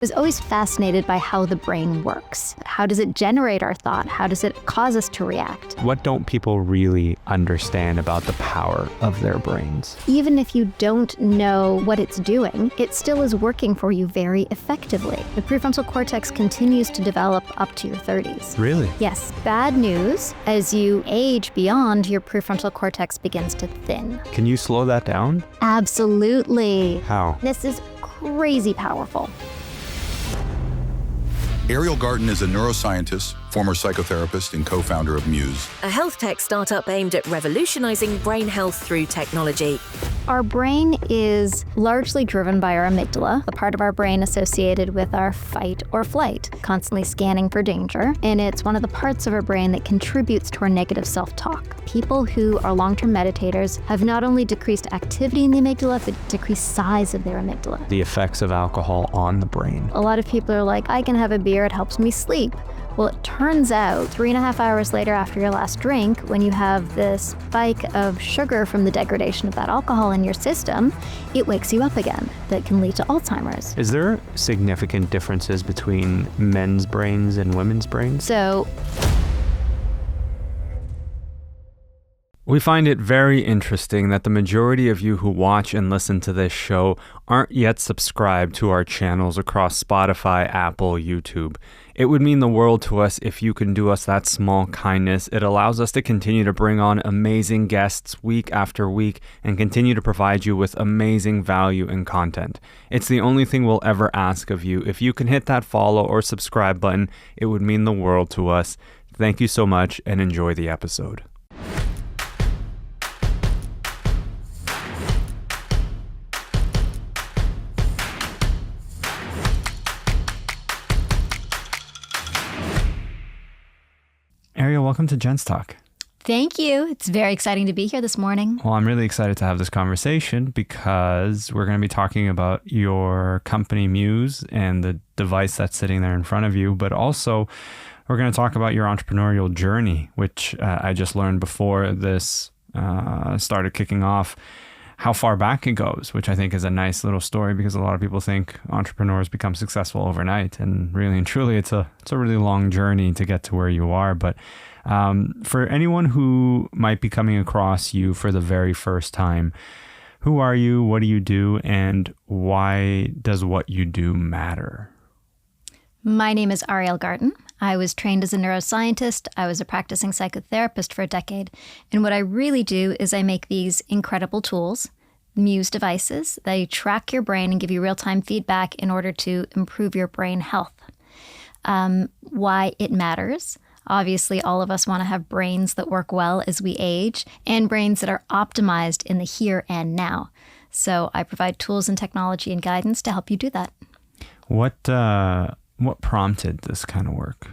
was always fascinated by how the brain works. How does it generate our thought? How does it cause us to react? What don't people really understand about the power of their brains? Even if you don't know what it's doing, it still is working for you very effectively. The prefrontal cortex continues to develop up to your 30s. Really? Yes. Bad news, as you age beyond, your prefrontal cortex begins to thin. Can you slow that down? Absolutely. How? This is crazy powerful. Ariel Garten is a neuroscientist, former psychotherapist, and co-founder of Muse, a health tech startup aimed at revolutionizing brain health through technology. Our brain is largely driven by our amygdala, the part of our brain associated with our fight or flight, constantly scanning for danger. And it's one of the parts of our brain that contributes to our negative self-talk. People who are long-term meditators have not only decreased activity in the amygdala, but decreased size of their amygdala. The effects of alcohol on the brain. A lot of people are like, I can have a beer, it helps me sleep. Well, it turns out 3.5 hours later after your last drink, when you have this spike of sugar from the degradation of that alcohol in your system, it wakes you up again. That can lead to Alzheimer's. Is there significant differences between men's brains and women's brains? We find it very interesting that the majority of you who watch and listen to this show aren't yet subscribed to our channels across Spotify, Apple, YouTube. It would mean the world to us if you can do us that small kindness. It allows us to continue to bring on amazing guests week after week and continue to provide you with amazing value and content. It's the only thing we'll ever ask of you. If you can hit that follow or subscribe button, it would mean the world to us. Thank you so much and enjoy the episode. Ariel, welcome to Gents Talk. Thank you. It's very exciting to be here this morning. Well, I'm really excited to have this conversation because we're going to be talking about your company Muse and the device that's sitting there in front of you, but also we're going to talk about your entrepreneurial journey, which I just learned before this started kicking off, how far back it goes, which I think is a nice little story because a lot of people think entrepreneurs become successful overnight. And really and truly, it's a really long journey to get to where you are. But for anyone who might be coming across you for the very first time, who are you? What do you do? And why does what you do matter? My name is Ariel Garten. I was trained as a neuroscientist. I was a practicing psychotherapist for a decade. And what I really do is I make these incredible tools, Muse devices. They track your brain and give you real-time feedback in order to improve your brain health. Why it matters. Obviously, all of us want to have brains that work well as we age and brains that are optimized in the here and now. So I provide tools and technology and guidance to help you do that. What prompted this kind of work?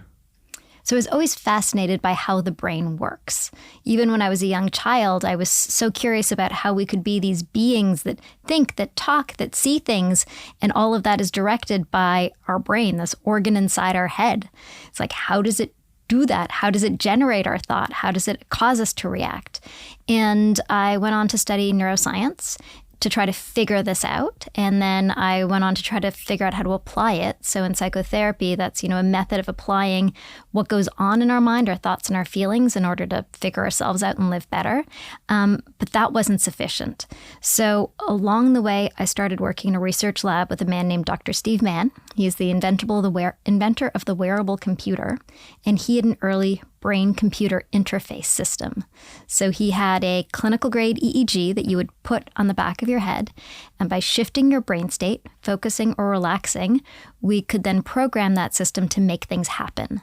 So I was always fascinated by how the brain works. Even when I was a young child, I was so curious about how we could be these beings that think, that talk, that see things, and all of that is directed by our brain, this organ inside our head. It's like, how does it do that? How does it generate our thought? How does it cause us to react? And I went on to study neuroscience to try to figure this out. And then I went on to try to figure out how to apply it. So in psychotherapy, that's, a method of applying what goes on in our mind, our thoughts and our feelings in order to figure ourselves out and live better. But that wasn't sufficient. So along the way, I started working in a research lab with a man named Dr. Steve Mann. He's the inventor of the wearable computer. And he had an early brain-computer interface system. So he had a clinical-grade EEG that you would put on the back of your head, and by shifting your brain state, focusing or relaxing, we could then program that system to make things happen.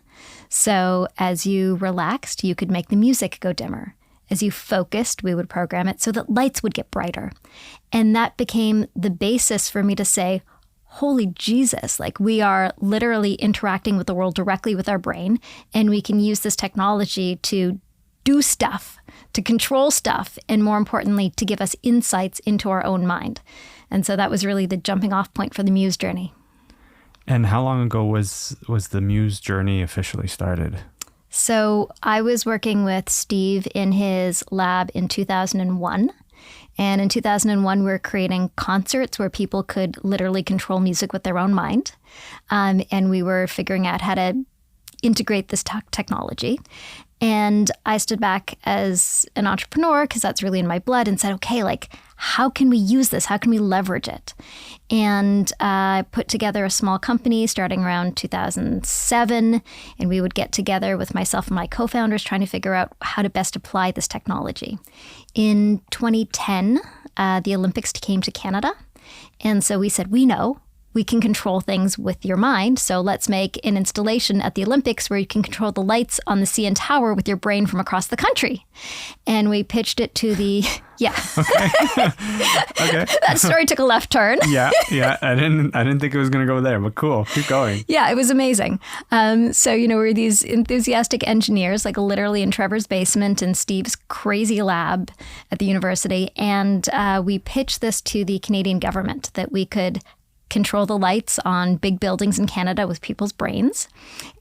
So as you relaxed, you could make the music go dimmer. As you focused, we would program it so that lights would get brighter. And that became the basis for me to say, holy Jesus, like we are literally interacting with the world directly with our brain, and we can use this technology to do stuff, to control stuff, and more importantly, to give us insights into our own mind. And so that was really the jumping off point for the Muse journey. And how long ago was the Muse journey officially started? So I was working with Steve in his lab in 2001. And in 2001, we were creating concerts where people could literally control music with their own mind. And we were figuring out how to integrate this technology. And I stood back as an entrepreneur, because that's really in my blood, and said, okay, like, how can we use this? How can we leverage it? And I put together a small company starting around 2007. And we would get together with myself and my co-founders trying to figure out how to best apply this technology. In 2010, the Olympics came to Canada. And so we said, we know we can control things with your mind. So let's make an installation at the Olympics where you can control the lights on the CN Tower with your brain from across the country. And we pitched it to the, yeah. Okay. That story took a left turn. Yeah. I didn't think it was going to go there, but cool. Keep going. Yeah, it was amazing. So, we're these enthusiastic engineers, like literally in Trevor's basement and Steve's crazy lab at the university. And we pitched this to the Canadian government that we could control the lights on big buildings in Canada with people's brains.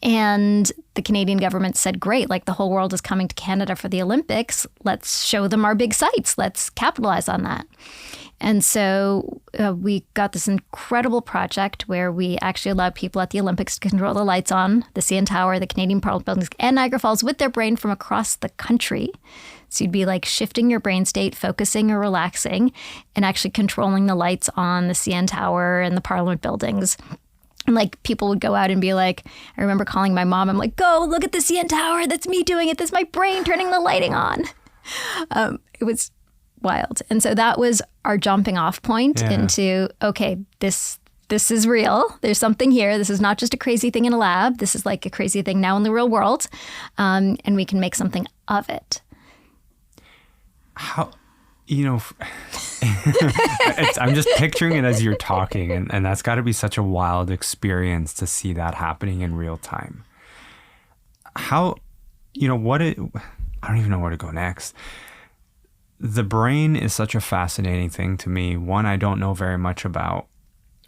And the Canadian government said, great, like the whole world is coming to Canada for the Olympics. Let's show them our big sites. Let's capitalize on that. And so we got this incredible project where we actually allowed people at the Olympics to control the lights on the CN Tower, the Canadian Parliament buildings, and Niagara Falls with their brain from across the country. So you'd be like shifting your brain state, focusing or relaxing, and actually controlling the lights on the CN Tower and the Parliament buildings. And like people would go out and be like, I remember calling my mom, I'm like, go look at the CN Tower. That's me doing it. That's my brain turning the lighting on. It was wild. And so that was our jumping off point into, okay, this is real. There's something here. This is not just a crazy thing in a lab. This is like a crazy thing now in the real world. And we can make something of it. How, I'm just picturing it as you're talking, and that's got to be such a wild experience to see that happening in real time. How, I don't even know where to go next. The brain is such a fascinating thing to me. One, I don't know very much about.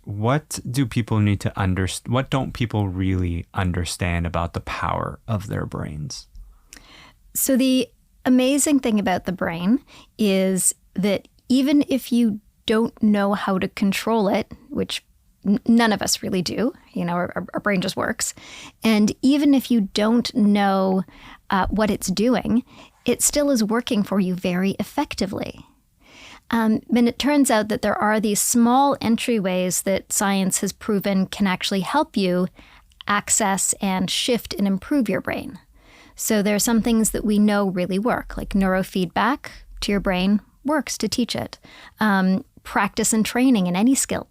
What do people need to understand? What don't people really understand about the power of their brains? So the amazing thing about the brain is that even if you don't know how to control it, which none of us really do, our brain just works. And even if you don't know what it's doing, it still is working for you very effectively. And it turns out that there are these small entryways that science has proven can actually help you access and shift and improve your brain. So there are some things that we know really work, like neurofeedback to your brain works to teach it. Practice and training in any skill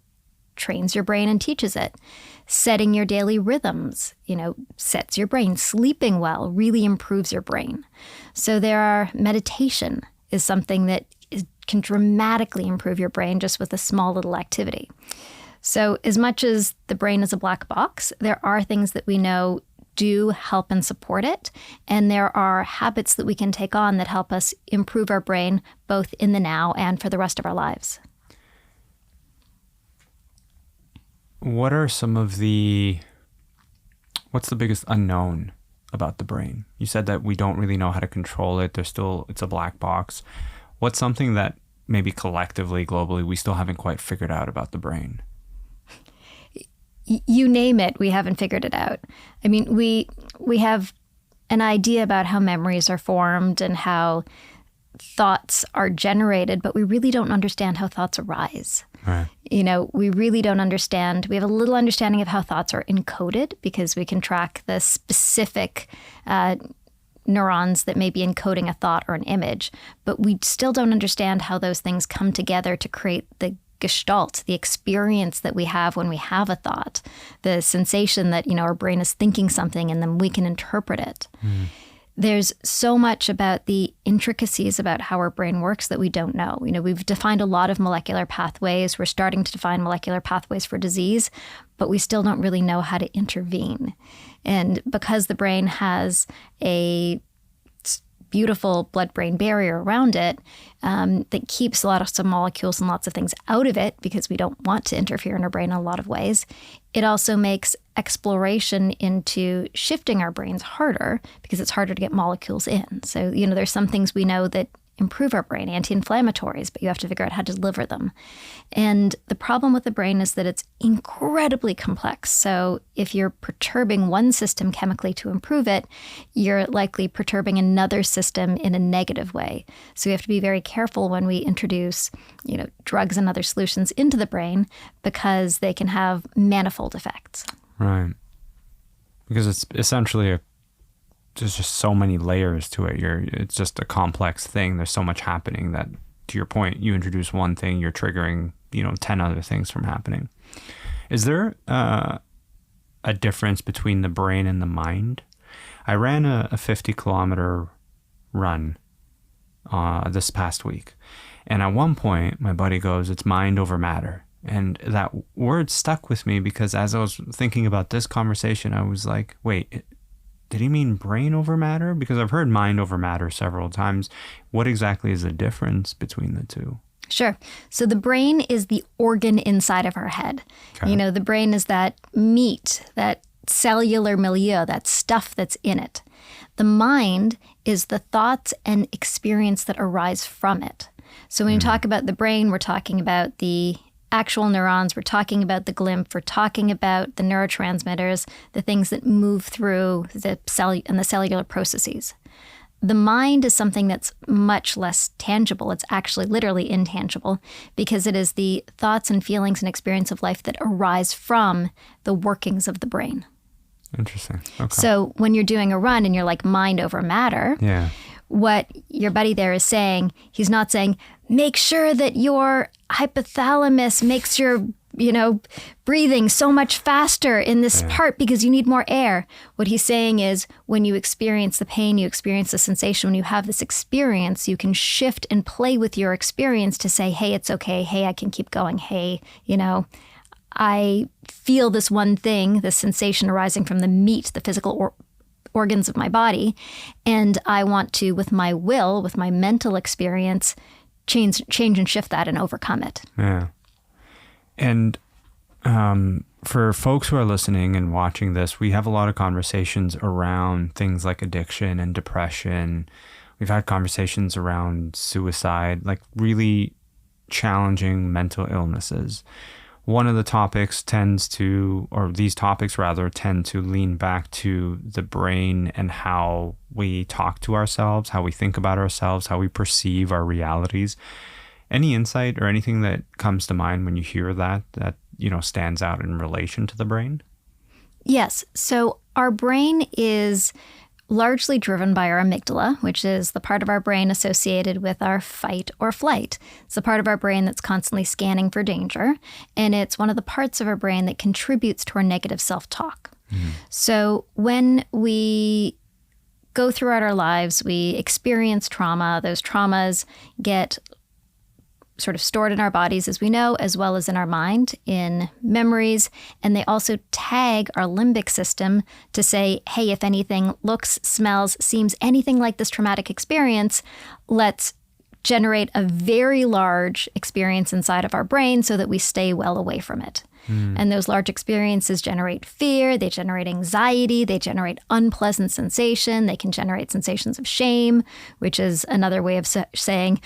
trains your brain and teaches it. Setting your daily rhythms, sets your brain. Sleeping well really improves your brain. So meditation is something that can dramatically improve your brain just with a small little activity. So as much as the brain is a black box, there are things that we know do help and support it. And there are habits that we can take on that help us improve our brain both in the now and for the rest of our lives. What's the biggest unknown about the brain? You said that we don't really know how to control it. It's a black box. What's something that maybe collectively, globally, we still haven't quite figured out about the brain? You name it, we haven't figured it out. I mean, we have an idea about how memories are formed and how thoughts are generated, but we really don't understand how thoughts arise. Right. We really don't understand. We have a little understanding of how thoughts are encoded because we can track the specific neurons that may be encoding a thought or an image, but we still don't understand how those things come together to create the gestalt, the experience that we have when we have a thought, the sensation that, our brain is thinking something and then we can interpret it. Mm. There's so much about the intricacies about how our brain works that we don't know. We've defined a lot of molecular pathways. We're starting to define molecular pathways for disease, but we still don't really know how to intervene. And because the brain has a beautiful blood-brain barrier around it that keeps lots of molecules and lots of things out of it because we don't want to interfere in our brain in a lot of ways. It also makes exploration into shifting our brains harder because it's harder to get molecules in. So, there's some things we know that improve our brain, anti-inflammatories, but you have to figure out how to deliver them. And the problem with the brain is that it's incredibly complex. So if you're perturbing one system chemically to improve it, you're likely perturbing another system in a negative way. So we have to be very careful when we introduce, drugs and other solutions into the brain, because they can have manifold effects. Right. Because it's essentially there's just so many layers to it. It's just a complex thing. There's so much happening that, to your point, you introduce one thing, you're triggering, 10 other things from happening. Is there a difference between the brain and the mind? I ran a 50-kilometer run this past week. And at one point, my buddy goes, it's mind over matter. And that word stuck with me, because as I was thinking about this conversation, I was like, wait, did he mean brain over matter? Because I've heard mind over matter several times. What exactly is the difference between the two? Sure. So the brain is the organ inside of our head. Okay. The brain is that meat, that cellular milieu, that stuff that's in it. The mind is the thoughts and experience that arise from it. So when you talk about the brain, we're talking about the actual neurons, we're talking about the glymph, we're talking about the neurotransmitters, the things that move through the cell and the cellular processes. The mind is something that's much less tangible. It's actually literally intangible, because it is the thoughts and feelings and experience of life that arise from the workings of the brain. Interesting. Okay. So when you're doing a run and you're like mind over matter, yeah. What your buddy there is saying, he's not saying, make sure that your hypothalamus makes your, breathing so much faster in this part because you need more air. What he's saying is, when you experience the pain, you experience the sensation, when you have this experience, you can shift and play with your experience to say, hey, it's okay. Hey, I can keep going. Hey, I feel this one thing, this sensation arising from the meat, the physical organs of my body, and I want to, with my will, with my mental experience, change and shift that and overcome it. Yeah. And for folks who are listening and watching this, we have a lot of conversations around things like addiction and depression. We've had conversations around suicide, like really challenging mental illnesses. One of the topics tend to lean back to the brain and how we talk to ourselves, how we think about ourselves, how we perceive our realities. Any insight or anything that comes to mind when you hear that stands out in relation to the brain? Yes. So our brain is largely driven by our amygdala, which is the part of our brain associated with our fight or flight. It's the part of our brain that's constantly scanning for danger, and it's one of the parts of our brain that contributes to our negative self-talk. Mm-hmm. So when we go throughout our lives, we experience trauma. Those traumas get sort of stored in our bodies, as we know, as well as in our mind, in memories. And they also tag our limbic system to say, hey, if anything looks, smells, seems anything like this traumatic experience, let's generate a very large experience inside of our brain so that we stay well away from it. And those large experiences generate fear, they generate anxiety, they generate unpleasant sensation, they can generate sensations of shame, which is another way of saying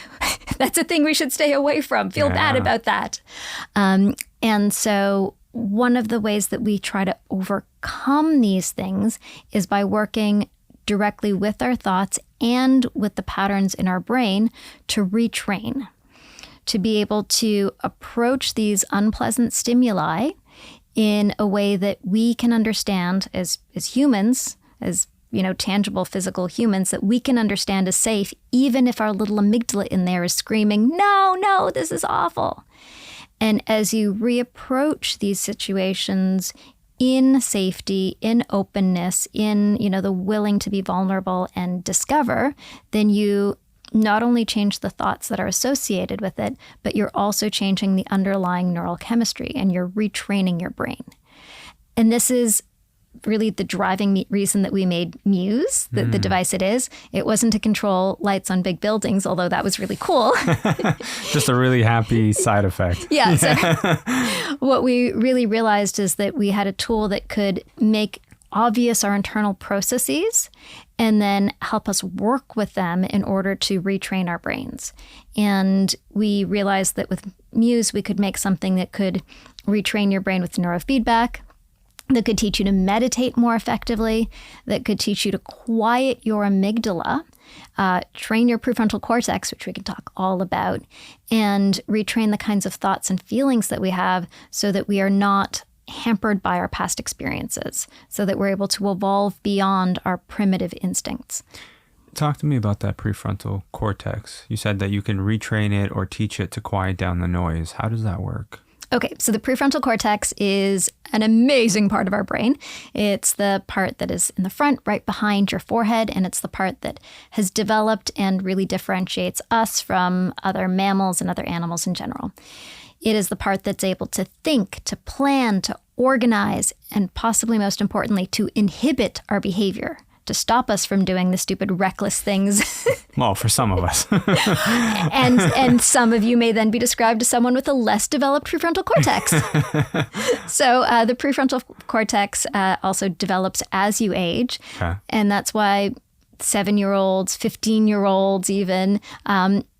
that's a thing we should stay away from, feel bad about that. And so one of the ways that we try to overcome these things is by working directly with our thoughts and with the patterns in our brain to retrain, to be able to approach these unpleasant stimuli in a way that we can understand as humans, as tangible physical humans, that we can understand is safe, even if our little amygdala in there is screaming, no, this is awful. And as you reapproach these situations in safety, in openness, in the willing to be vulnerable and discover, then you not only change the thoughts that are associated with it, but you're also changing the underlying neural chemistry and you're retraining your brain. And this is really the driving reason that we made Muse, the device it is. It wasn't to control lights on big buildings, although that was really cool. Just a really happy side effect. Yeah. So what we really realized is that we had a tool that could make obvious our internal processes and then help us work with them in order to retrain our brains. And we realized that with Muse, we could make something that could retrain your brain with neurofeedback, that could teach you to meditate more effectively, that could teach you to quiet your amygdala, train your prefrontal cortex, which we can talk all about, and retrain the kinds of thoughts and feelings that we have so that we are not hampered by our past experiences, so that we're able to evolve beyond our primitive instincts. Talk to me about that prefrontal cortex. You said that you can retrain it or teach it to quiet down the noise. How does that work? Okay, so the prefrontal cortex is an amazing part of our brain. It's the part that is in the front, right behind your forehead, and it's the part that has developed and really differentiates us from other mammals and other animals in general. It is the part that's able to think, to plan, to organize, and possibly most importantly, to inhibit our behavior, to stop us from doing the stupid, reckless things. Well, for some of us. and some of you may then be described as someone with a less developed prefrontal cortex. So the prefrontal cortex also develops as you age. Okay. And that's why 7-year-olds, 15-year-olds even,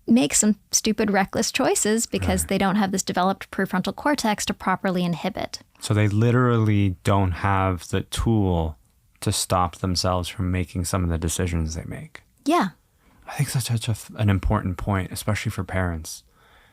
make some stupid, reckless choices because they don't have this developed prefrontal cortex to properly inhibit. So they literally don't have the tool to stop themselves from making some of the decisions they make. Yeah. I think that's such an important point, especially for parents,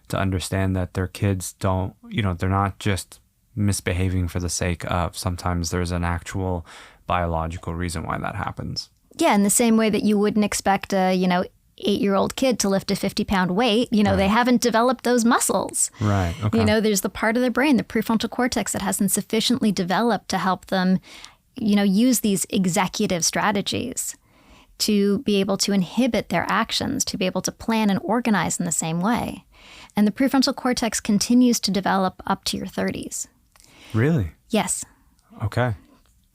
to understand that their kids don't, they're not just misbehaving for the sake of. Sometimes there's an actual biological reason why that happens. Yeah, in the same way that you wouldn't expect a, 8-year-old kid to lift a 50-pound weight, they haven't developed those muscles. Right. Okay. There's the part of the brain, the prefrontal cortex, that hasn't sufficiently developed to help them, use these executive strategies to be able to inhibit their actions, to be able to plan and organize in the same way. And the prefrontal cortex continues to develop up to your 30s. Really? Yes. Okay.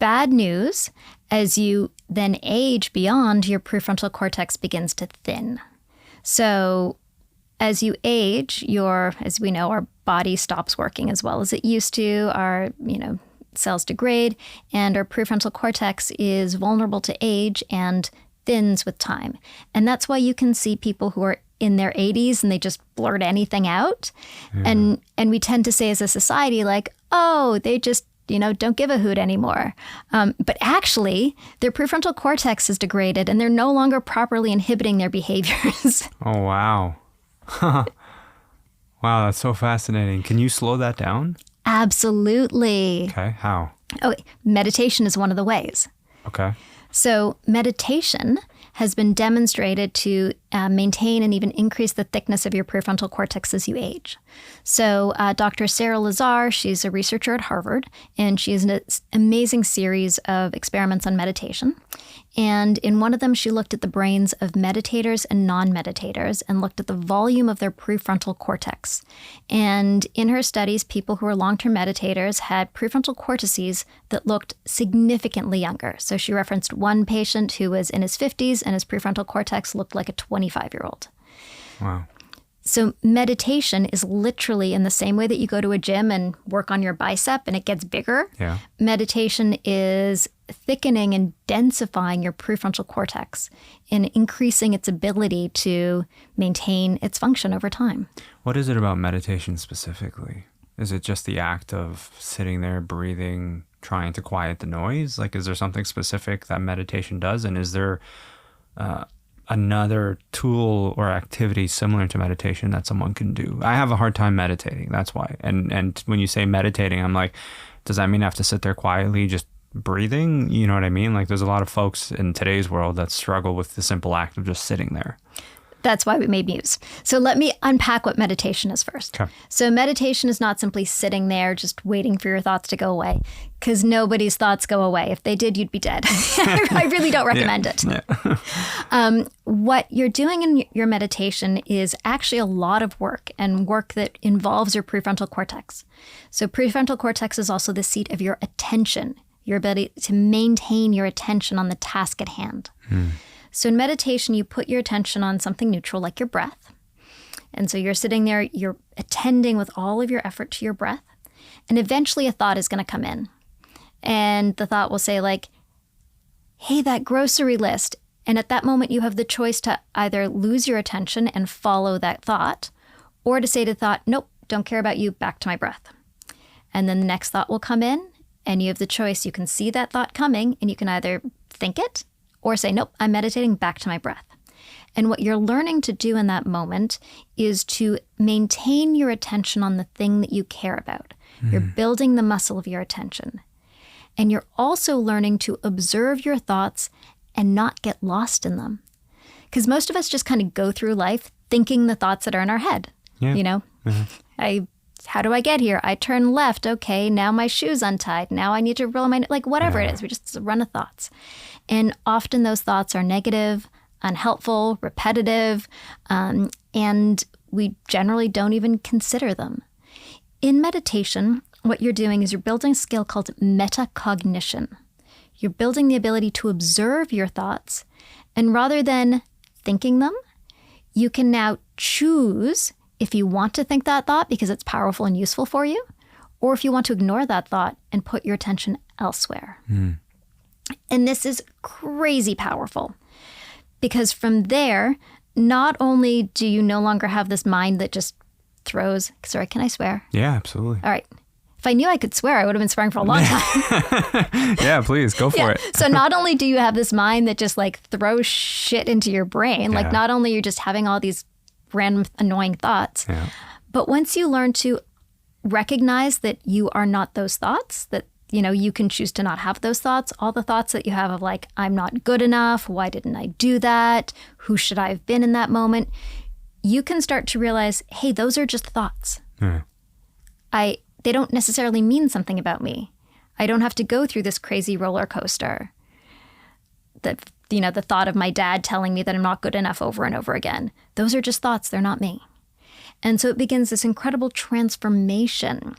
Bad news, as you then age beyond, your prefrontal cortex begins to thin. So as you age, as we know, our body stops working as well as it used to. Our, cells degrade, and our prefrontal cortex is vulnerable to age and thins with time. And that's why you can see people who are in their 80s and they just blurt anything out. Yeah. And we tend to say as a society, like, oh, they just don't give a hoot anymore. But actually, their prefrontal cortex is degraded and they're no longer properly inhibiting their behaviors. Oh, wow. Wow, that's so fascinating. Can you slow that down? Absolutely. Okay, how? Okay, meditation is one of the ways. Okay. So meditation has been demonstrated to maintain and even increase the thickness of your prefrontal cortex as you age. So Dr. Sarah Lazar, she's a researcher at Harvard, and she has an amazing series of experiments on meditation. And in one of them, she looked at the brains of meditators and non-meditators and looked at the volume of their prefrontal cortex. And in her studies, people who were long-term meditators had prefrontal cortices that looked significantly younger. So she referenced one patient who was in his 50s and his prefrontal cortex looked like a 25-year-old. Wow. So meditation is literally in the same way that you go to a gym and work on your bicep and it gets bigger. Yeah. Meditation is thickening and densifying your prefrontal cortex and increasing its ability to maintain its function over time. What is it about meditation specifically? Is it just the act of sitting there, breathing, trying to quiet the noise? Like, is there something specific that meditation does? And is there another tool or activity similar to meditation that someone can do? I have a hard time meditating. That's why. And when you say meditating, I'm like, does that mean I have to sit there quietly, just breathing? You know what I mean? Like, there's a lot of folks in today's world that struggle with the simple act of just sitting there. That's why we made Muse. So let me unpack what meditation is first. Okay. So meditation is not simply sitting there just waiting for your thoughts to go away, because nobody's thoughts go away. If they did, you'd be dead. I really don't recommend it. Yeah. What you're doing in your meditation is actually a lot of work, and work that involves your prefrontal cortex. So prefrontal cortex is also the seat of your attention, your ability to maintain your attention on the task at hand. So in meditation, you put your attention on something neutral like your breath. And so you're sitting there, you're attending with all of your effort to your breath. And eventually a thought is going to come in. And the thought will say like, hey, that grocery list. And at that moment, you have the choice to either lose your attention and follow that thought, or to say to the thought, nope, don't care about you, back to my breath. And then the next thought will come in, and you have the choice. You can see that thought coming, and you can either think it or say, nope, I'm meditating, back to my breath. And what you're learning to do in that moment is to maintain your attention on the thing that you care about. You're building the muscle of your attention. And you're also learning to observe your thoughts and not get lost in them. Because most of us just kind of go through life thinking the thoughts that are in our head. Yeah. You know, how do I get here? I turn left. Okay, now my shoe's untied. Now I need to roll my, like whatever it is. We just run of thoughts. And often those thoughts are negative, unhelpful, repetitive, and we generally don't even consider them. In meditation, what you're doing is you're building a skill called metacognition. You're building the ability to observe your thoughts, and rather than thinking them, you can now choose if you want to think that thought because it's powerful and useful for you, or if you want to ignore that thought and put your attention elsewhere. And this is crazy powerful because from there, not only do you no longer have this mind that just throws, sorry, can I swear? Yeah, absolutely. All right. If I knew I could swear, I would have been swearing for a long time. Yeah, please, go for it. So not only do you have this mind that just like throws shit into your brain, like not only you're just having all these random annoying thoughts, but once you learn to recognize that you are not those thoughts, that you know, you can choose to not have those thoughts, all the thoughts that you have of like, I'm not good enough, why didn't I do that? Who should I have been in that moment? You can start to realize, hey, those are just thoughts. They don't necessarily mean something about me. I don't have to go through this crazy roller coaster. That, you know, the thought of my dad telling me that I'm not good enough over and over again. Those are just thoughts, they're not me. And so it begins this incredible transformation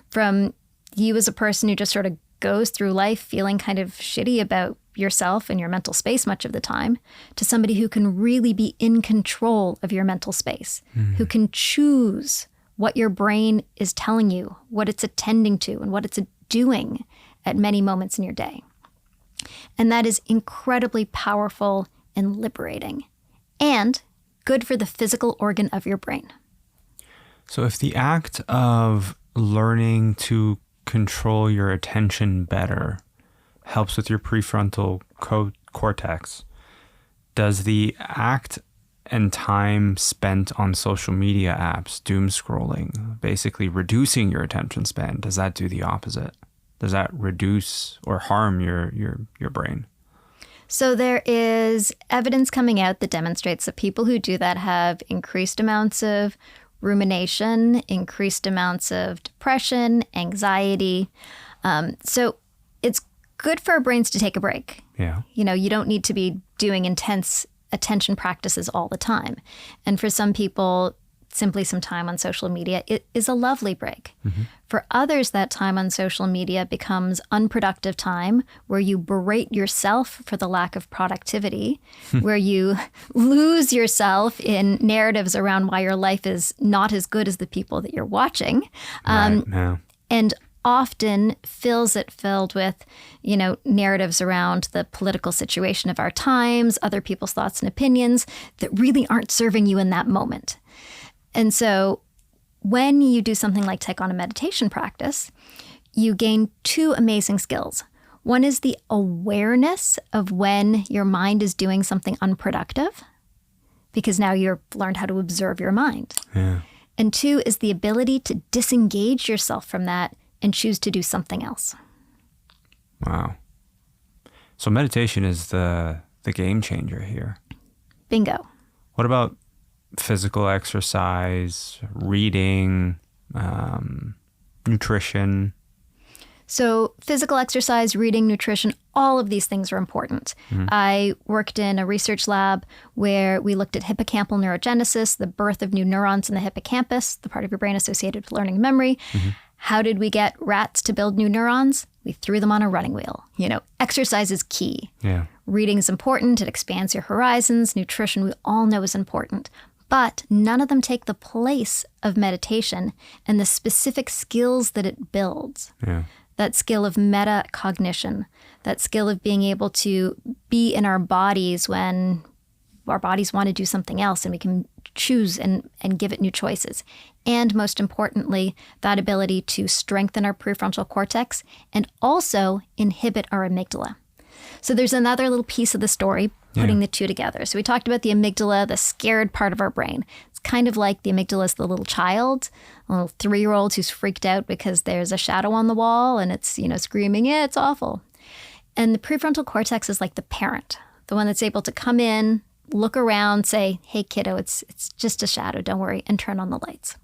from you as a person who just sort of goes through life feeling kind of shitty about yourself and your mental space much of the time, to somebody who can really be in control of your mental space, who can choose what your brain is telling you, what it's attending to, and what it's doing at many moments in your day. And that is incredibly powerful and liberating, and good for the physical organ of your brain. So if the act of learning to control your attention better helps with your prefrontal cortex, does the act and time spent on social media apps, doom scrolling, basically reducing your attention span, does that do the opposite? Does that reduce or harm your brain? So there is evidence coming out that demonstrates that people who do that have increased amounts of rumination, increased amounts of depression, anxiety. So it's good for our brains to take a break. Yeah. You know, you don't need to be doing intense attention practices all the time. And for some people, simply some time on social media, it is a lovely break. For others, that time on social media becomes unproductive time where you berate yourself for the lack of productivity, where you lose yourself in narratives around why your life is not as good as the people that you're watching. And often fills it filled with, you know, narratives around the political situation of our times, other people's thoughts and opinions that really aren't serving you in that moment. And so when you do something like take on a meditation practice, you gain two amazing skills. One is the awareness of when your mind is doing something unproductive, because now you've learned how to observe your mind. And two is the ability to disengage yourself from that and choose to do something else. Wow. So meditation is the game changer here. Bingo. What about physical exercise, reading, nutrition? So physical exercise, reading, nutrition, all of these things are important. I worked in a research lab where we looked at hippocampal neurogenesis, the birth of new neurons in the hippocampus, the part of your brain associated with learning and memory. How did we get rats to build new neurons? We threw them on a running wheel. You know, exercise is key. Reading is important. It expands your horizons. Nutrition, we all know, is important. But none of them take the place of meditation and the specific skills that it builds. that skill of metacognition, that skill of being able to be in our bodies when our bodies want to do something else and we can choose and give it new choices. And most importantly, that ability to strengthen our prefrontal cortex and also inhibit our amygdala. So there's another little piece of the story putting the two together. So we talked about the amygdala, the scared part of our brain. It's kind of like the amygdala is the little child, a little 3-year-old who's freaked out because there's a shadow on the wall and it's, screaming, yeah, it's awful. And the prefrontal cortex is like the parent, the one that's able to come in, look around, say, hey, kiddo, it's just a shadow, don't worry, and turn on the lights.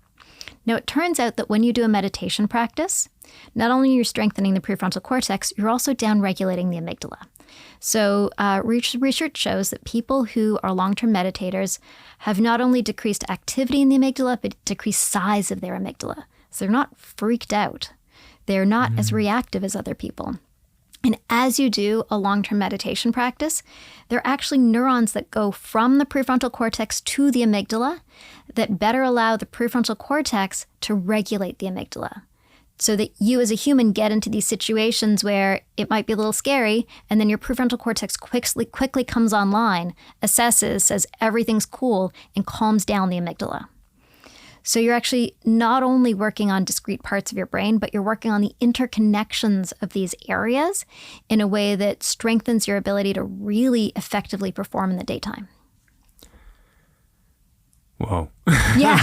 Now, it turns out that when you do a meditation practice, not only are you strengthening the prefrontal cortex, you're also downregulating the amygdala. So research shows that people who are long-term meditators have not only decreased activity in the amygdala, but decreased size of their amygdala. So they're not freaked out. They're not as reactive as other people. And as you do a long-term meditation practice, there are actually neurons that go from the prefrontal cortex to the amygdala that better allow the prefrontal cortex to regulate the amygdala. So that you as a human get into these situations where it might be a little scary, and then your prefrontal cortex quickly comes online, assesses, says everything's cool, and calms down the amygdala. So you're actually not only working on discrete parts of your brain, but you're working on the interconnections of these areas in a way that strengthens your ability to really effectively perform in the daytime. Whoa. Yeah.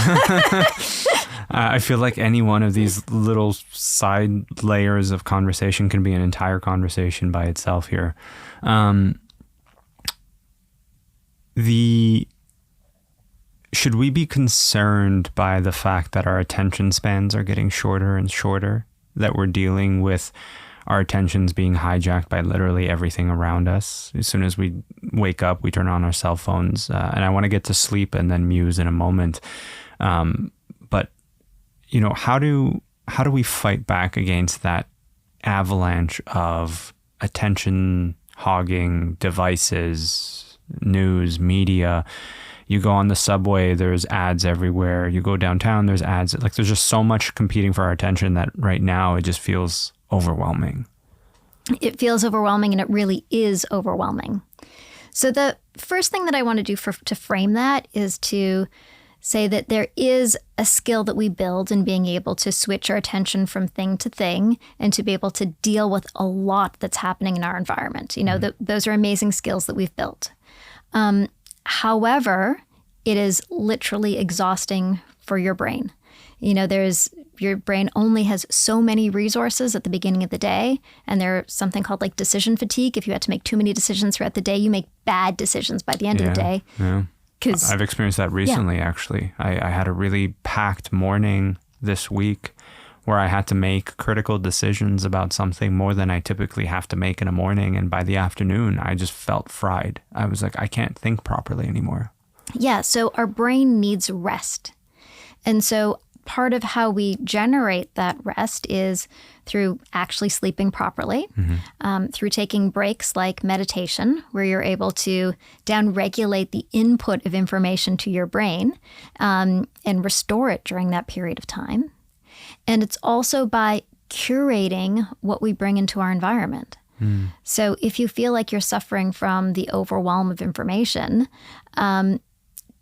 I feel like any one of these little side layers of conversation can be an entire conversation by itself here. Should we be concerned by the fact that our attention spans are getting shorter and shorter, that we're dealing with our attentions being hijacked by literally everything around us? As soon as we wake up, we turn on our cell phones, and I want to get to sleep and then Muse in a moment. But how do we fight back against that avalanche of attention hogging devices, news, media? You go on the subway, there's ads everywhere. You go downtown, there's ads. Like, there's just so much competing for our attention that right now it just feels overwhelming. It feels overwhelming, and it really is overwhelming. So the first thing that I want to do to frame that is to say that there is a skill that we build in being able to switch our attention from thing to thing and to be able to deal with a lot that's happening in our environment. Those are amazing skills that we've built. However, it is literally exhausting for your brain. Your brain only has so many resources at the beginning of the day, and there's something called like decision fatigue. If you had to make too many decisions throughout the day, you make bad decisions by the end of the day. Yeah. I've experienced that recently, actually. I had a really packed morning this week where I had to make critical decisions about something more than I typically have to make in a morning. And by the afternoon, I just felt fried. I was like, I can't think properly anymore. Yeah, so our brain needs rest. And so part of how we generate that rest is through actually sleeping properly, through taking breaks like meditation, where you're able to downregulate the input of information to your brain and restore it during that period of time. And it's also by curating what we bring into our environment. So if you feel like you're suffering from the overwhelm of information,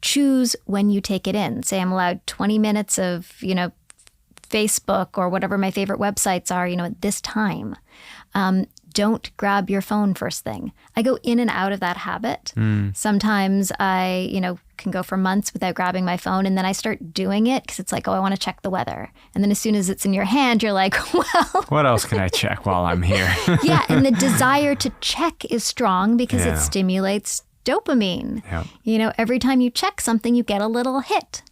choose when you take it in. Say I'm allowed 20 minutes of, Facebook or whatever my favorite websites are, at this time. Don't grab your phone first thing. I go in and out of that habit. Sometimes I, can go for months without grabbing my phone, and then I start doing it because it's like, oh, I want to check the weather. And then as soon as it's in your hand, you're like, well, what else can I check while I'm here? Yeah, and the desire to check is strong because it stimulates dopamine. Yeah. Every time you check something, you get a little hit.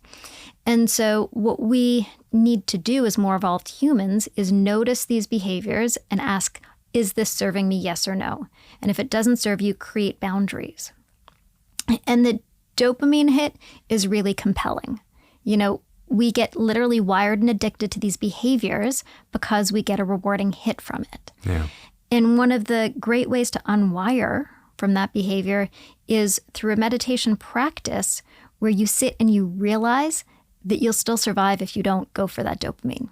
And so what we need to do as more evolved humans is notice these behaviors and ask, is this serving me, yes or no? And if it doesn't serve you, create boundaries. And the dopamine hit is really compelling. We get literally wired and addicted to these behaviors because we get a rewarding hit from it. Yeah. And one of the great ways to unwire from that behavior is through a meditation practice where you sit and you realize that you'll still survive if you don't go for that dopamine.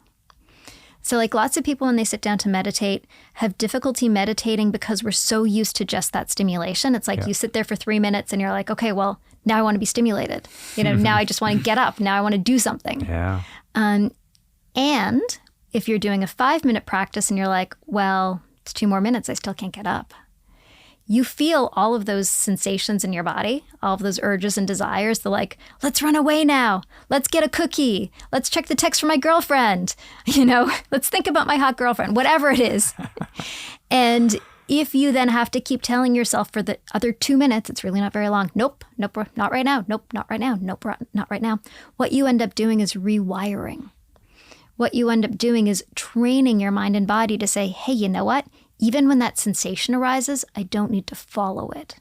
So like lots of people when they sit down to meditate have difficulty meditating because we're so used to just that stimulation. It's like you sit there for 3 minutes and you're like, okay, well, now I want to be stimulated. Now I just want to get up. Now I want to do something. Yeah. And if you're doing a 5-minute practice and you're like, well, it's 2 more minutes, I still can't get up. You feel all of those sensations in your body, all of those urges and desires. They're like, let's run away now. Let's get a cookie. Let's check the text from my girlfriend. Let's think about my hot girlfriend, whatever it is. And if you then have to keep telling yourself for the other 2 minutes, it's really not very long. Nope, not right now. Nope, not right now. Nope, not right now. What you end up doing is rewiring. What you end up doing is training your mind and body to say, hey, you know what? Even when that sensation arises, I don't need to follow it.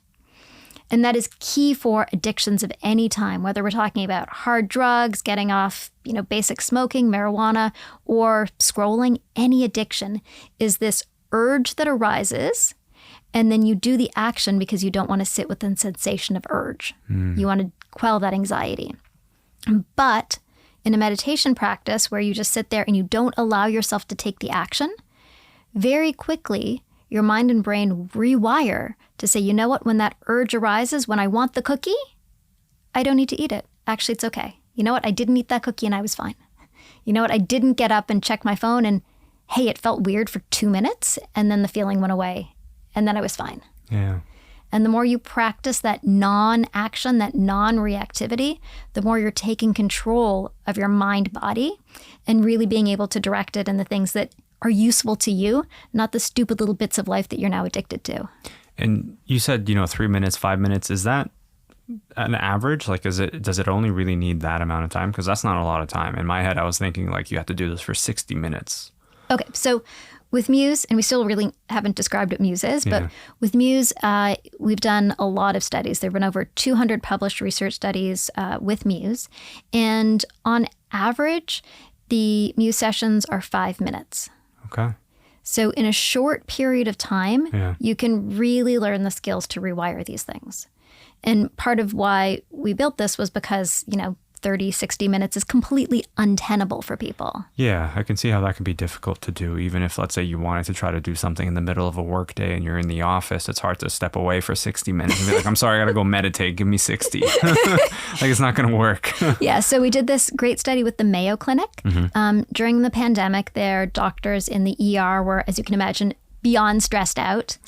And that is key for addictions of any time, whether we're talking about hard drugs, getting off, basic smoking, marijuana, or scrolling. Any addiction is this urge that arises, and then you do the action because you don't want to sit with the sensation of urge. You want to quell that anxiety. But in a meditation practice where you just sit there and you don't allow yourself to take the action, very quickly, your mind and brain rewire to say, you know what, when that urge arises, when I want the cookie, I don't need to eat it. Actually, it's okay. You know what, I didn't eat that cookie and I was fine. You know what, I didn't get up and check my phone and, hey, it felt weird for 2 minutes and then the feeling went away and then I was fine. Yeah. And the more you practice that non-action, that non-reactivity, the more you're taking control of your mind-body and really being able to direct it in the things that are useful to you, not the stupid little bits of life that you're now addicted to. And you said, 3 minutes, 5 minutes. Is that an average? Like, does it only really need that amount of time? Because that's not a lot of time. In my head, I was thinking like you have to do this for 60 minutes. Okay, so with Muse, and we still really haven't described what Muse is, but with Muse, we've done a lot of studies. There have been over 200 published research studies with Muse. And on average, the Muse sessions are 5 minutes. Okay. So in a short period of time, you can really learn the skills to rewire these things. And part of why we built this was because, 30, 60 minutes is completely untenable for people. Yeah, I can see how that can be difficult to do. Even if, let's say, you wanted to try to do something in the middle of a work day and you're in the office, it's hard to step away for 60 minutes and be like, I'm sorry, I got to go meditate. Give me 60. It's not going to work. Yeah, so we did this great study with the Mayo Clinic. During the pandemic, their doctors in the ER were, as you can imagine, beyond stressed out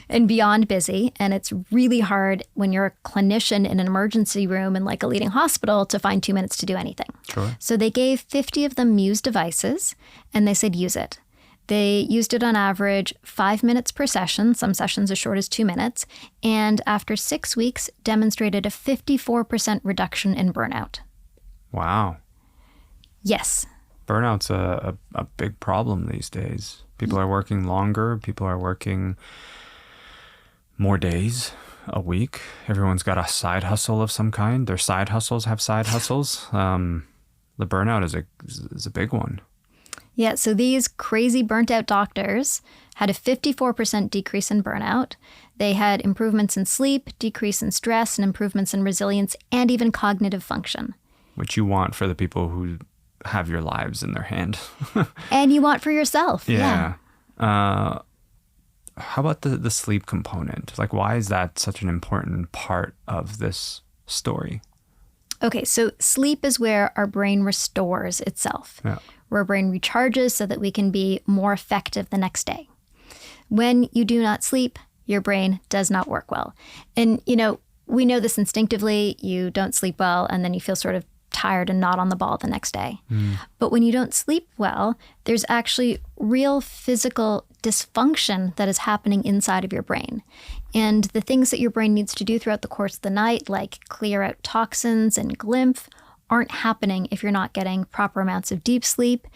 and beyond busy. And it's really hard when you're a clinician in an emergency room in like a leading hospital to find 2 minutes to do anything. Sure. So they gave 50 of them Muse devices and they said, use it. They used it on average 5 minutes per session, some sessions as short as 2 minutes. And after 6 weeks, demonstrated a 54% reduction in burnout. Wow. Yes. Burnout's a big problem these days. People are working longer. People are working more days a week. Everyone's got a side hustle of some kind. Their side hustles have side hustles. The burnout is a big one. Yeah, so these crazy burnt out doctors had a 54% decrease in burnout. They had improvements in sleep, decrease in stress, and improvements in resilience, and even cognitive function. Which you want for the people who have your lives in their hand. And you want for yourself. Yeah. How about the sleep component? Like, why is that such an important part of this story? Okay, so sleep is where our brain restores itself. Yeah. Where our brain recharges so that we can be more effective the next day. When you do not sleep, your brain does not work well. And, we know this instinctively. You don't sleep well, and then you feel sort of tired and not on the ball the next day. But when you don't sleep well, there's actually real physical dysfunction that is happening inside of your brain. And the things that your brain needs to do throughout the course of the night, like clear out toxins and glymph, aren't happening if you're not getting proper amounts of deep sleep.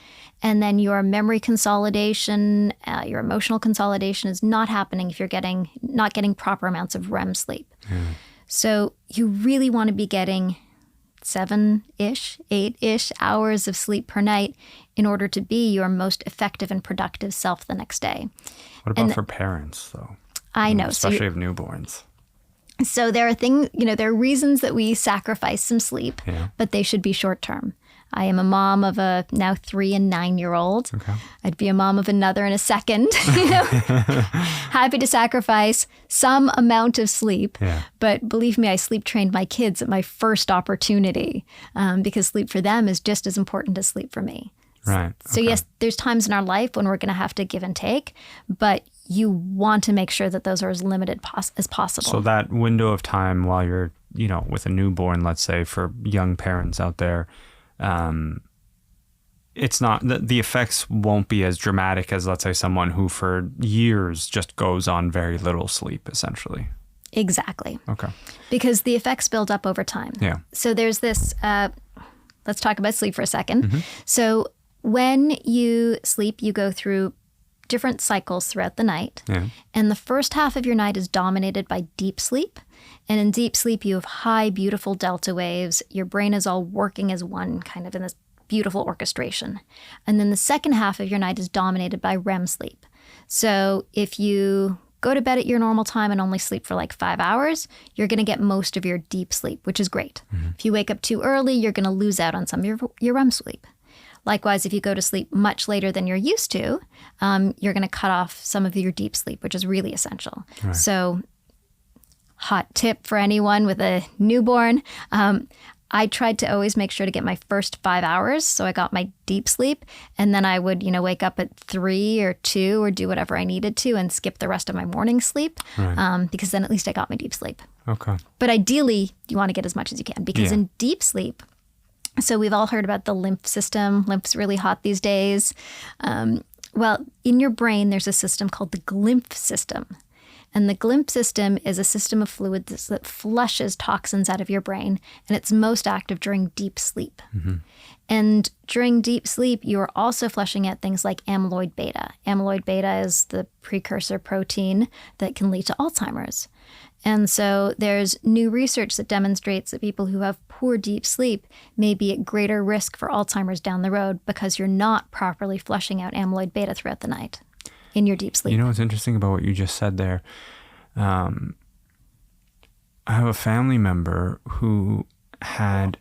And then your memory consolidation, your emotional consolidation is not happening if you're not getting proper amounts of REM sleep. So you really want to be getting 7-ish, 8-ish hours of sleep per night in order to be your most effective and productive self the next day. What about for parents, though? I know. Especially of newborns. So there are things, there are reasons that we sacrifice some sleep, but they should be short term. I am a mom of a now 3 and 9-year-old. Okay. I'd be a mom of another in a second. Happy to sacrifice some amount of sleep. Yeah. But believe me, I sleep trained my kids at my first opportunity because sleep for them is just as important as sleep for me. Right. So yes, there's times in our life when we're going to have to give and take, but you want to make sure that those are as limited as possible. So that window of time while you're, with a newborn, let's say, for young parents out there, it's not, the effects won't be as dramatic as, let's say, someone who for years just goes on very little sleep, essentially. Exactly. Okay. Because the effects build up over time. Yeah. So there's this, let's talk about sleep for a second. Mm-hmm. So when you sleep, you go through different cycles throughout the night. Yeah. And the first half of your night is dominated by deep sleep. And in deep sleep, you have high, beautiful delta waves. Your brain is all working as one, kind of in this beautiful orchestration. And then the second half of your night is dominated by REM sleep. So if you go to bed at your normal time and only sleep for like 5 hours, you're going to get most of your deep sleep, which is great. Mm-hmm. If you wake up too early, you're going to lose out on some of your REM sleep. Likewise, if you go to sleep much later than you're used to, you're going to cut off some of your deep sleep, which is really essential. Right. So, hot tip for anyone with a newborn, I tried to always make sure to get my first 5 hours. So I got my deep sleep, and then I would, wake up at 3 or 2 or do whatever I needed to and skip the rest of my morning sleep, Right. because then at least I got my deep sleep. Okay. But ideally, you want to get as much as you can, because Yeah. in deep sleep, so we've all heard about the lymph system. Lymph's really hot these days. Well, in your brain, there's a system called the glymph system. And the glymph system is a system of fluids that flushes toxins out of your brain, and it's most active during deep sleep. Mm-hmm. And during deep sleep, you are also flushing out things like amyloid beta. Amyloid beta is the precursor protein that can lead to Alzheimer's. And so there's new research that demonstrates that people who have poor deep sleep may be at greater risk for Alzheimer's down the road because you're not properly flushing out amyloid beta throughout the night in your deep sleep. You know what's interesting about what you just said there? I have a family member who had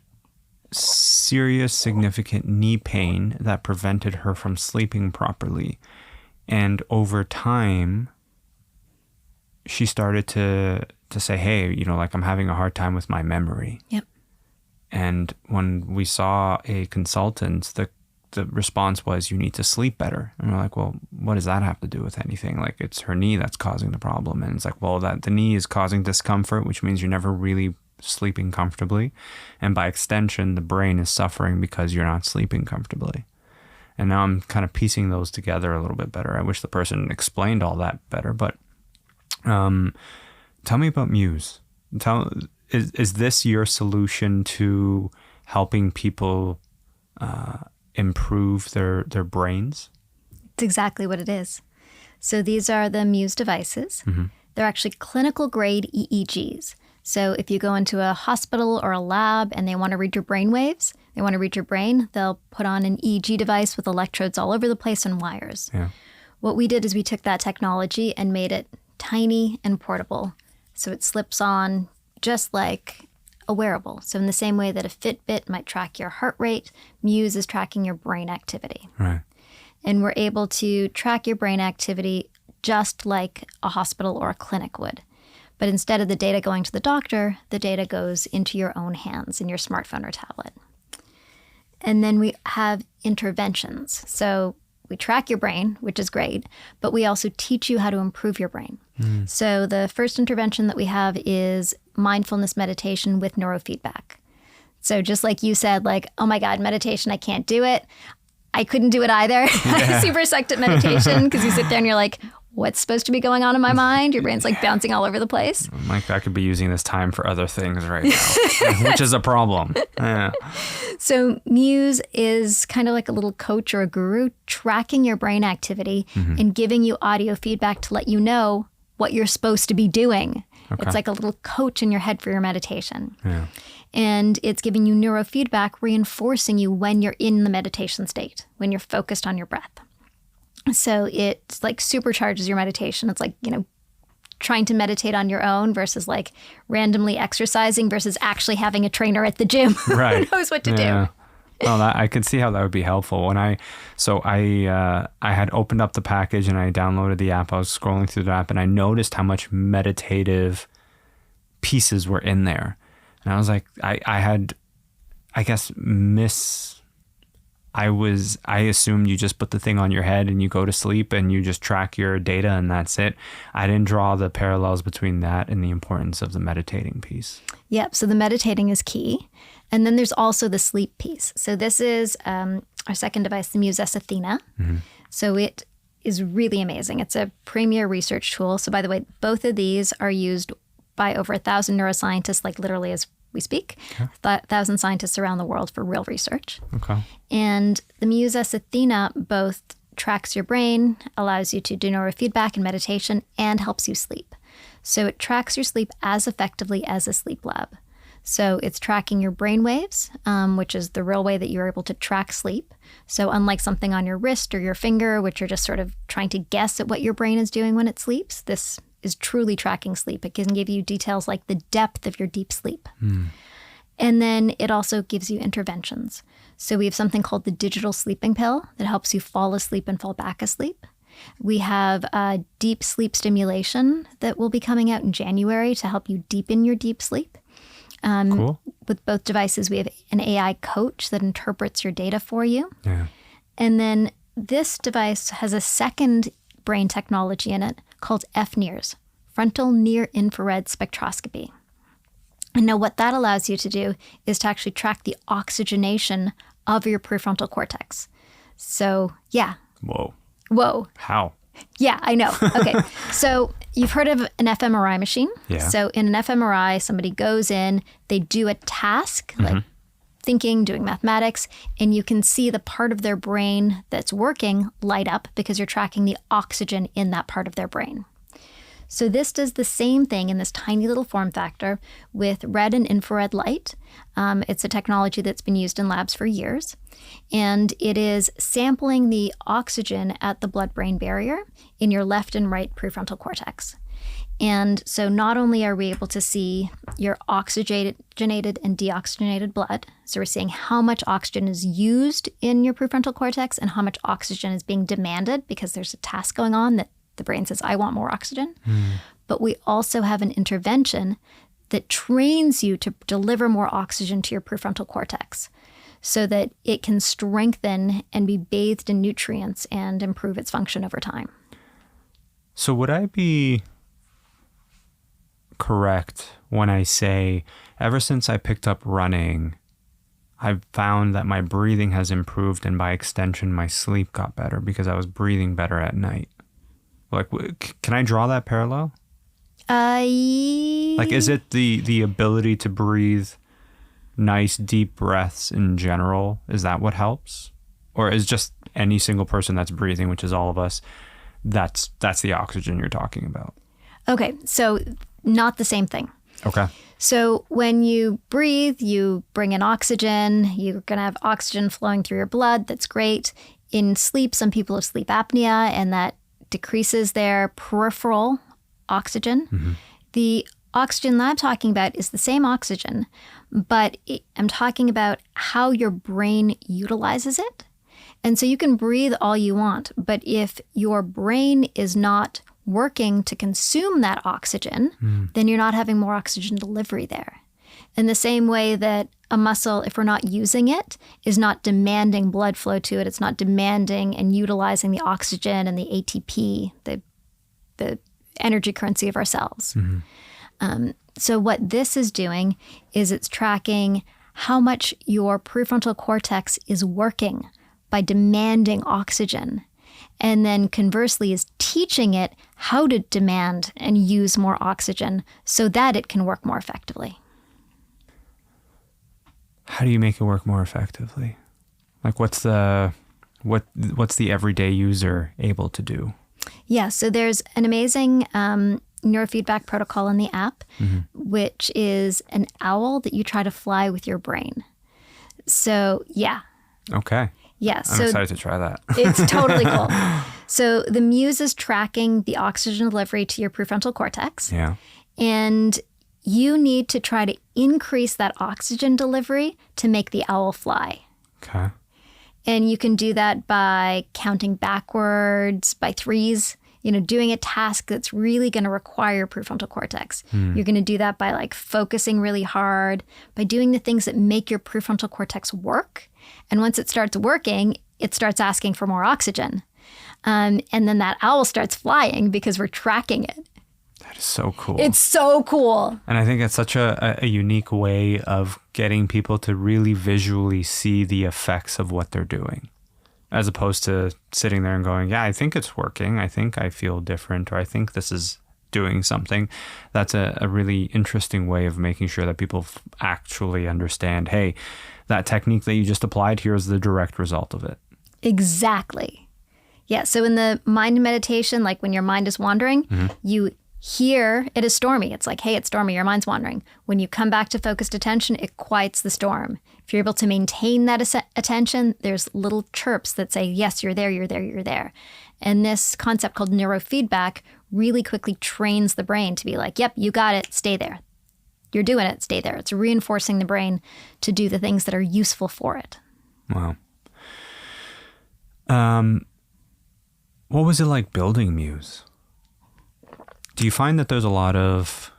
serious, significant knee pain that prevented her from sleeping properly. And over time, she started to say, hey, I'm having a hard time with my memory. Yep. And when we saw a consultant, the response was, you need to sleep better. And we're like, well, what does that have to do with anything? Like, it's her knee that's causing the problem. And it's like, well, that the knee is causing discomfort, which means you're never really sleeping comfortably. And by extension, the brain is suffering because you're not sleeping comfortably. And now I'm kind of piecing those together a little bit better. I wish the person explained all that better. But tell me about Muse. Is this your solution to helping people improve their brains? It's exactly what it is. So these are the Muse devices. Mm-hmm. They're actually clinical grade EEGs. So if you go into a hospital or a lab and they want to read your brain waves, they want to read your brain, they'll put on an EEG device with electrodes all over the place and wires. Yeah. What we did is we took that technology and made it tiny and portable. So it slips on just like a wearable. So in the same way that a Fitbit might track your heart rate, Muse is tracking your brain activity. Right. And we're able to track your brain activity just like a hospital or a clinic would. But instead of the data going to the doctor, the data goes into your own hands in your smartphone or tablet. And then we have interventions. So we track your brain, which is great, but we also teach you how to improve your brain. So the first intervention that we have is mindfulness meditation with neurofeedback. So just like you said, like, oh my God, meditation, I can't do it. I couldn't do it either. I super sucked at meditation because you sit there and you're like, what's supposed to be going on in my mind? Your brain's like bouncing all over the place. I'm like, I could be using this time for other things right now, which is a problem. Yeah. So Muse is kind of like a little coach or a guru tracking your brain activity and giving you audio feedback to let you know what you're supposed to be doing. Okay. It's like a little coach in your head for your meditation. Yeah. And it's giving you neurofeedback, reinforcing you when you're in the meditation state, when you're focused on your breath. So it's like supercharges your meditation. It's like, trying to meditate on your own versus like randomly exercising versus actually having a trainer at the gym Right. who knows what to do. Well, I could see how that would be helpful. I had opened up the package and I downloaded the app. I was scrolling through the app and I noticed how much meditative pieces were in there. And I was like, I assumed you just put the thing on your head and you go to sleep and you just track your data and that's it. I didn't draw the parallels between that and the importance of the meditating piece. Yep. So the meditating is key. And then there's also the sleep piece. So this is our second device, the Muse Athena. Mm-hmm. So it is really amazing. It's a premier research tool. So by the way, both of these are used by over 1,000 neuroscientists, like literally as we speak, 1,000 scientists around the world for real research. Okay. And the Muse Athena both tracks your brain, allows you to do neurofeedback and meditation, and helps you sleep. So it tracks your sleep as effectively as a sleep lab. So it's tracking your brain waves, which is the real way that you're able to track sleep. So unlike something on your wrist or your finger, which are just sort of trying to guess at what your brain is doing when it sleeps, this is truly tracking sleep. It can give you details like the depth of your deep sleep. And then it also gives you interventions. So we have something called the digital sleeping pill that helps you fall asleep and fall back asleep. We have deep sleep stimulation that will be coming out in January to help you deepen your deep sleep. Cool. With both devices, we have an AI coach that interprets your data for you. Yeah. And then this device has a second brain technology in it called FNIRS, frontal near infrared spectroscopy. And now what that allows you to do is to actually track the oxygenation of your prefrontal cortex. So, yeah. Whoa. How? Yeah, I know. Okay. So you've heard of an fMRI machine. Yeah. So in an fMRI, somebody goes in, they do a task, like thinking, doing mathematics, and you can see the part of their brain that's working light up because you're tracking the oxygen in that part of their brain. So this does the same thing in this tiny little form factor with red and infrared light. It's a technology that's been used in labs for years. And it is sampling the oxygen at the blood-brain barrier in your left and right prefrontal cortex. And so not only are we able to see your oxygenated and deoxygenated blood, so we're seeing how much oxygen is used in your prefrontal cortex and how much oxygen is being demanded because there's a task going on that the brain says, I want more oxygen. But we also have an intervention that trains you to deliver more oxygen to your prefrontal cortex so that it can strengthen and be bathed in nutrients and improve its function over time. So would I be correct when I say, ever since I picked up running, I've found that my breathing has improved and by extension, my sleep got better because I was breathing better at night? Like, can I draw that parallel? Like, is it the ability to breathe nice, deep breaths in general? Is that what helps? Or is just any single person that's breathing, which is all of us, that's the oxygen you're talking about? Okay, so not the same thing. Okay. So when you breathe, you bring in oxygen. You're going to have oxygen flowing through your blood. That's great. In sleep, some people have sleep apnea, and that decreases their peripheral oxygen. The oxygen that I'm talking about is the same oxygen, but I'm talking about how your brain utilizes it. And so you can breathe all you want, but if your brain is not working to consume that oxygen, then you're not having more oxygen delivery there. In the same way that a muscle, if we're not using it, is not demanding blood flow to it. It's not demanding and utilizing the oxygen and the ATP, the energy currency of our cells. So what this is doing is it's tracking how much your prefrontal cortex is working by demanding oxygen. And then conversely is teaching it how to demand and use more oxygen so that it can work more effectively. How do you make it work more effectively? Like what's the everyday user able to do? Yeah, so there's an amazing neurofeedback protocol in the app, which is an owl that you try to fly with your brain. So, yeah. Okay. Yeah. I'm excited to try that. It's totally cool. So the Muse is tracking the oxygen delivery to your prefrontal cortex. Yeah. And you need to try to increase that oxygen delivery to make the owl fly. Okay. And you can do that by counting backwards by threes, doing a task that's really going to require prefrontal cortex. You're going to do that by like focusing really hard, by doing the things that make your prefrontal cortex work. And once it starts working, it starts asking for more oxygen. And then that owl starts flying because we're tracking it. That is so cool. It's so cool. And I think it's such a unique way of getting people to really visually see the effects of what they're doing, as opposed to sitting there and going, yeah, I think it's working. I think I feel different, or I think this is doing something. That's a really interesting way of making sure that people actually understand, hey, that technique that you just applied here is the direct result of it. Exactly. Yeah. So in the mind meditation, like when your mind is wandering, you hear it is stormy. It's like, hey, it's stormy. Your mind's wandering. When you come back to focused attention, it quiets the storm. If you're able to maintain that attention, there's little chirps that say, yes, you're there, you're there, you're there. And this concept called neurofeedback really quickly trains the brain to be like, yep, you got it. Stay there. You're doing it. Stay there. It's reinforcing the brain to do the things that are useful for it. Wow. What was it like building Muse? Do you find that there's a lot of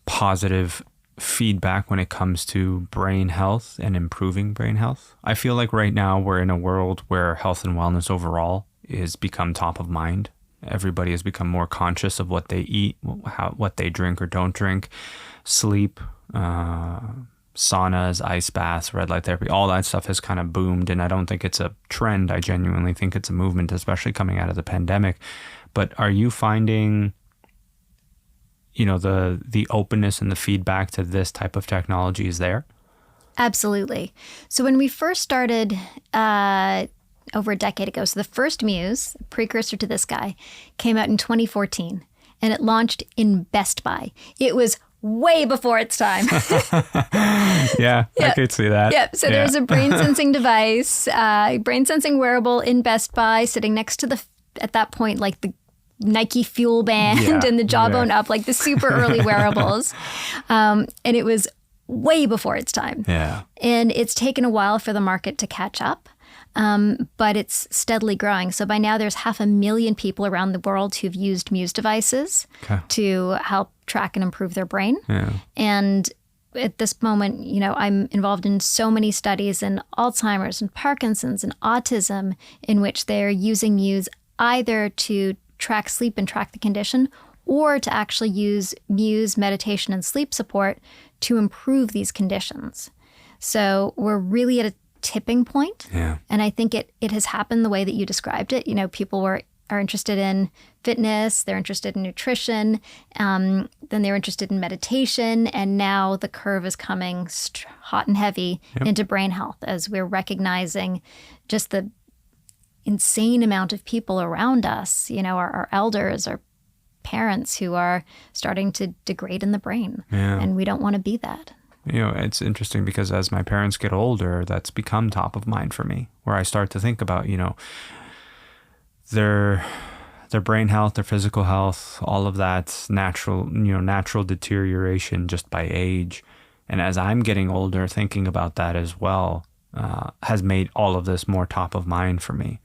positive feedback when it comes to brain health and improving brain health? I feel like right now we're in a world where health and wellness overall is become top of mind. Everybody has become more conscious of what they eat, what they drink or don't drink, sleep, saunas, ice baths, red light therapy, all that stuff has kind of boomed. And I don't think it's a trend. I genuinely think it's a movement, especially coming out of the pandemic. But are you finding, the openness and the feedback to this type of technology is there? Absolutely. So when we first started over a decade ago, so the first Muse, precursor to this guy, came out in 2014, and it launched in Best Buy. It was way before its time. Yeah, I could see that. Yep. So there's a brain sensing device, brain sensing wearable in Best Buy sitting next to at that point, like the Nike Fuel Band and the Jawbone Up, like the super early wearables. And it was way before its time. Yeah. And it's taken a while for the market to catch up. But it's steadily growing. So by now there's 500,000 people around the world who've used Muse devices to help track and improve their brain. Yeah. And at this moment, I'm involved in so many studies in Alzheimer's and Parkinson's and autism in which they're using Muse either to track sleep and track the condition, or to actually use Muse meditation and sleep support to improve these conditions. So we're really at a tipping point. Yeah. And I think it has happened the way that you described it. People are interested in fitness, they're interested in nutrition, then they're interested in meditation, and now the curve is coming hot and heavy into brain health as we're recognizing just the insane amount of people around us, our elders, our parents who are starting to degrade in the brain. Yeah. And we don't want to be that. It's interesting because as my parents get older, that's become top of mind for me, where I start to think about, their brain health, their physical health, all of that natural deterioration just by age. And as I'm getting older, thinking about that as well, has made all of this more top of mind for me.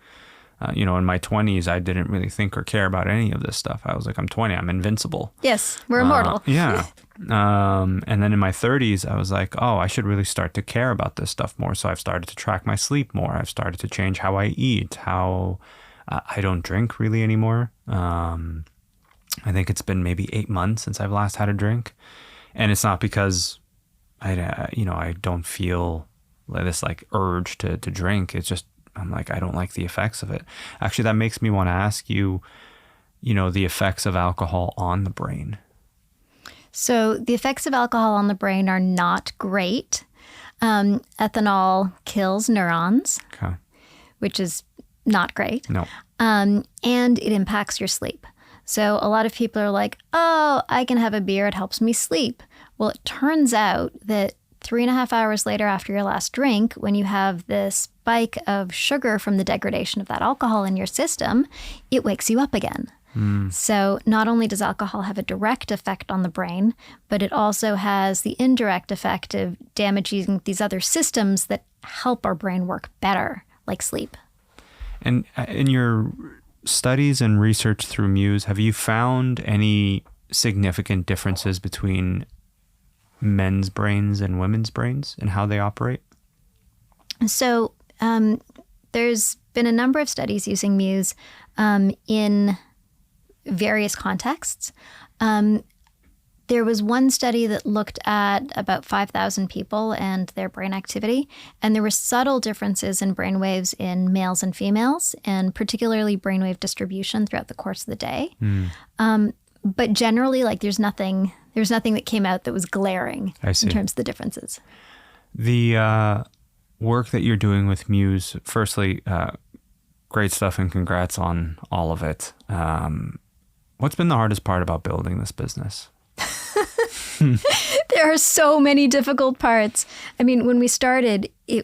In my 20s, I didn't really think or care about any of this stuff. I was like, I'm 20, I'm invincible. Yes, we're immortal. Yeah. And then in my 30s, I was like, oh, I should really start to care about this stuff more. So I've started to track my sleep more. I've started to change how I eat, how I don't drink really anymore. I think it's been maybe 8 months since I've last had a drink. And it's not because I don't feel this urge to drink. It's just, I'm like, I don't like the effects of it. Actually, that makes me want to ask you, the effects of alcohol on the brain. So the effects of alcohol on the brain are not great. Ethanol kills neurons, which is not great. No. And it impacts your sleep. So a lot of people are like, oh, I can have a beer, it helps me sleep. Well, it turns out that 3.5 hours later after your last drink, when you have this spike of sugar from the degradation of that alcohol in your system, it wakes you up again. So not only does alcohol have a direct effect on the brain, but it also has the indirect effect of damaging these other systems that help our brain work better, like sleep. And in your studies and research through Muse, have you found any significant differences between men's brains and women's brains and how they operate? So there's been a number of studies using Muse in various contexts. There was one study that looked at about 5,000 people and their brain activity, and there were subtle differences in brainwaves in males and females, and particularly brainwave distribution throughout the course of the day. But generally, like there's nothing that came out that was glaring in terms of the differences. The work that you're doing with Muse, firstly, great stuff and congrats on all of it. What's been the hardest part about building this business? There are so many difficult parts. I mean, when we started, we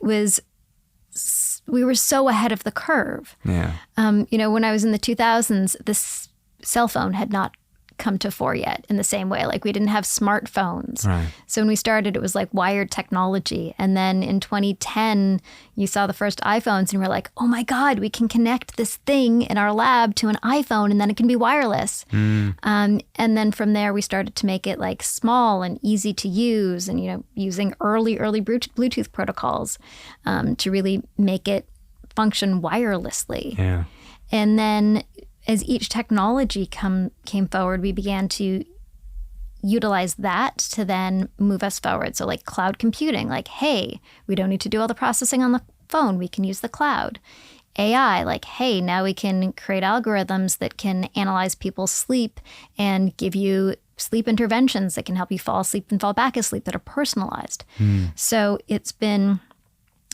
were so ahead of the curve. Yeah. When I was in the 2000s, this cell phone had not come to fore yet in the same way. Like we didn't have smartphones. Right. So when we started, it was like wired technology. And then in 2010, you saw the first iPhones and you were like, oh my God, we can connect this thing in our lab to an iPhone and then it can be wireless. And then from there, we started to make it like small and easy to use and, using early Bluetooth protocols to really make it function wirelessly. Yeah. And then as each technology came forward, we began to utilize that to then move us forward. So like cloud computing, like, hey, we don't need to do all the processing on the phone. We can use the cloud. AI, like, hey, now we can create algorithms that can analyze people's sleep and give you sleep interventions that can help you fall asleep and fall back asleep that are personalized. So it's been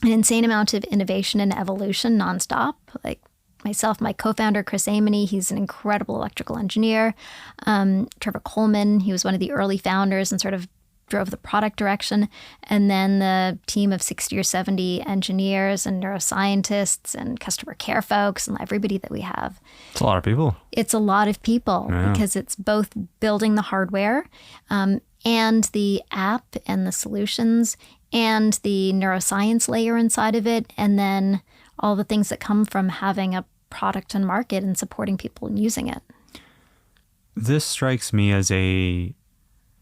an insane amount of innovation and evolution nonstop. Like myself, my co-founder, Chris Amony, he's an incredible electrical engineer. Trevor Coleman, he was one of the early founders and sort of drove the product direction. And then the team of 60 or 70 engineers and neuroscientists and customer care folks and everybody that we have. It's a lot of people. It's a lot of people because it's both building the hardware and the app and the solutions and the neuroscience layer inside of it. And then all the things that come from having a product and market and supporting people and using it. This strikes me as a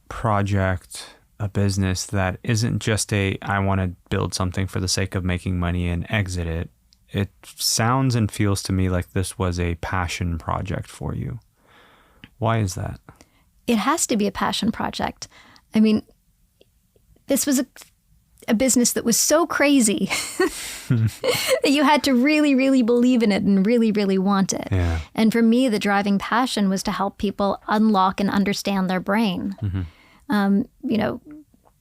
project, a business that isn't just I want to build something for the sake of making money and exit it. It sounds and feels to me like this was a passion project for you. Why is that? It has to be a passion project. I mean, this was a business that was so crazy that you had to really, really believe in it and really, really want it. Yeah. And for me, the driving passion was to help people unlock and understand their brain.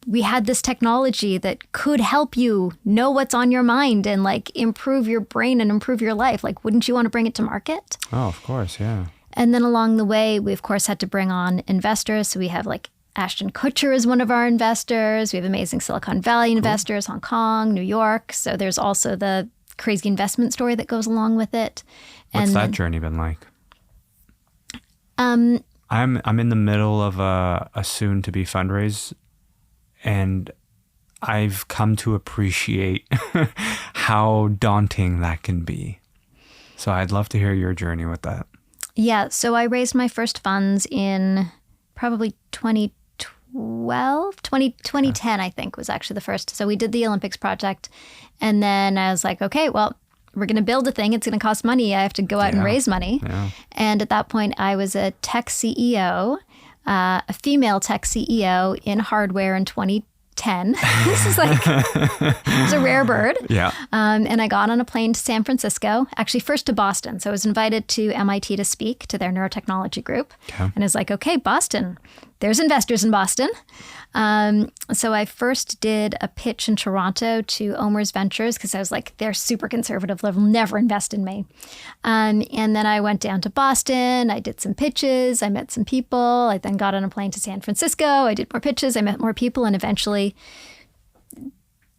We had this technology that could help you know what's on your mind and like improve your brain and improve your life. Like, wouldn't you want to bring it to market? Oh, of course. Yeah. And then along the way, we of course had to bring on investors. So we have like Ashton Kutcher is one of our investors. We have amazing Silicon Valley investors, Hong Kong, New York. So there's also the crazy investment story that goes along with it. What's that journey been like? I'm in the middle of a soon-to-be fundraise, and I've come to appreciate how daunting that can be. So I'd love to hear your journey with that. Yeah. So I raised my first funds in probably 2010, I think, was actually the first. So we did the Olympics project. And then I was like, okay, well, we're going to build a thing. It's going to cost money. I have to go out and raise money. Yeah. And at that point, I was a tech CEO, a female tech CEO in hardware in 2010. This is like, it was a rare bird. Yeah. And I got on a plane to San Francisco, actually first to Boston. So I was invited to MIT to speak to their neurotechnology group. Okay. And I was like, okay, Boston, there's investors in Boston. So I first did a pitch in Toronto to Omer's Ventures because I was like, they're super conservative. They'll never invest in me. And then I went down to Boston. I did some pitches. I met some people. I then got on a plane to San Francisco. I did more pitches. I met more people and eventually